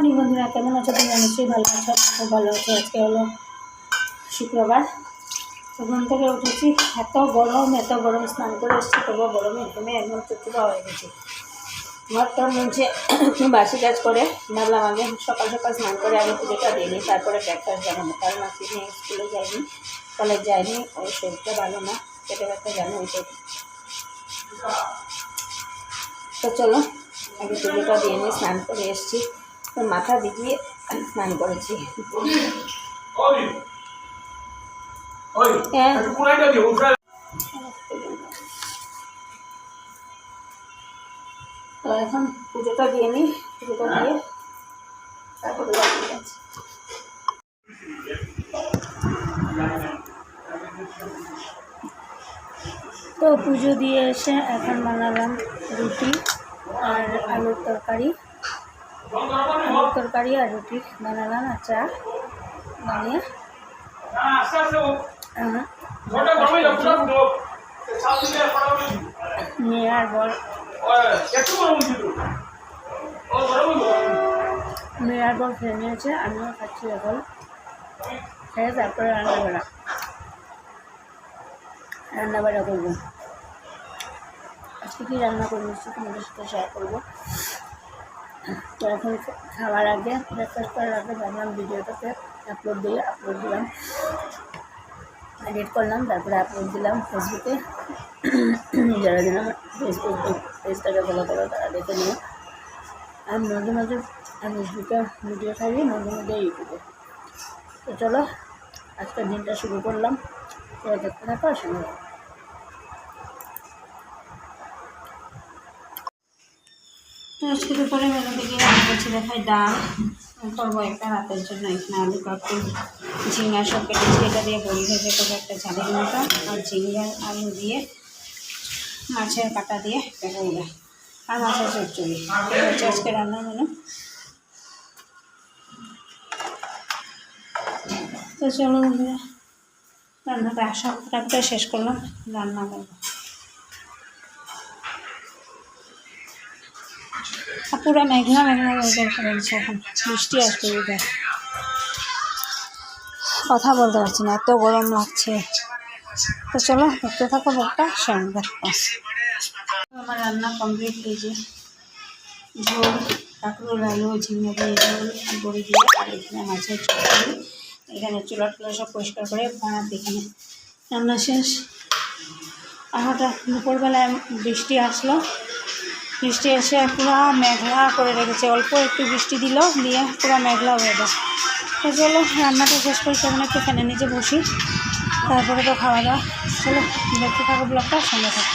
Morning বন্ধুরা, কেমন আছো? তুমি নিশ্চয়ই ভালো আছো। খুব ভালো আছো। আজকে হলো শুক্রবার। ঘুম থেকে উঠেছি, এত গরম, স্নান করে এসেছি, তবুও গরমে ঘুমে একদম চুপচুপা হয়ে গেছি। ঘরটা মনছে বাসি কাজ করে ভাবলাম আগে সকাল সকাল স্নান করে আগে পুজোটা দিয়ে নিই, তারপরে ব্রেকফাস্ট বানাবো। কারণ আজকে নিয়ে স্কুলে যাইনি, কলেজ যায়নি, ওই শরীরটা ভালো না, পেটে ব্যথা জানো ওই সব। তো চলো আগে পুজোটা দিয়ে নিই। স্নান করে এসেছি, তো মাথা ভিজিয়ে স্নান করেছি। তো এখন পুজোটা দিয়ে নিই, পুজোটা দিয়ে তারপরে যাচ্ছি। তো পুজো দিয়ে এসে এখন বানালাম রুটি আর আলুর তরকারি আর রুটি বানালাম, আর চা বানিয়ে মেয়ের বল খেয়ে নিয়েছে, আমিও খাচ্ছি। এখন খেয়ে তারপরে রান্নাবাড়া করবো। আজকে কী রান্না করবো তোমাদের সাথে শেয়ার করবো। তো এখন খাওয়ার আগে, ব্রেকফাস্ট করার আগে ভাবলাম ভিডিওটাকে আপলোড দিলাম, এডিট করলাম, তারপরে আপলোড দিলাম ফেসবুকে। যারা দিন আমার ফেসবুক পেজটাকে ফলো করো তারা দেখে নিও। আর মাঝে মাঝে ফেসবুকে ভিডিও ছাড়ি, মাঝে মাঝে ইউটিউবে। তো চলো আজকের দিনটা শুরু করলাম। তো দেখতে থাকো সঙ্গে। তো আজকে দুপুরে মেনু থেকে রান্না করছি, দেখাই ডাল করবো একটা রাতের জন্য। এখানে আলু কাকুল ঝিঙ্গা সব কেটেছি, এটা দিয়ে বড়ি ভেজে করবো একটা ঝালের মতো, আর ঝিঙ্গা আলু দিয়ে মাছের কাটা দিয়ে করবে, আর মাছের চচ্চড়ি। হচ্ছে আজকে রান্নার মেনু। তো চলো বন্ধুরা রান্নাটা সবটা শেষ করলাম, রান্না করবো। পুরো মেঘলা ওয়েদার করেছে, এখন বৃষ্টি আসবে ওয়েদার। কথা বলতে পারছি না, এত গরম লাগছে। তো চলো দেখতে থাকো ব্লগটা, সঙ্গে থাকো। আমার রান্না কমপ্লিট হয়েছে। ঝোল কাঁকরোল আলু ঝিঙে দিয়ে ঝোল বড়ি দিয়ে, আর এখানে মাছের চচ্চড়ি। এখানে চুলা টুলা সব পরিষ্কার করে ভাত। এখানে রান্না শেষ। আর হঠাৎ দুপুরবেলায় বৃষ্টি আসলো, বৃষ্টি এসে পুরো মেঘলা করে রেখেছে। অল্প একটু বৃষ্টি দিল, দিয়ে পুরো মেঘলা হয়ে যায়। তো চলো রান্নাটা শেষ করি, তখন একটু ফ্যানের নিচে বসি, তারপরে তো খাওয়া দাওয়া। চলো দেখতে থাকো ব্লগটা, সঙ্গে থাকো।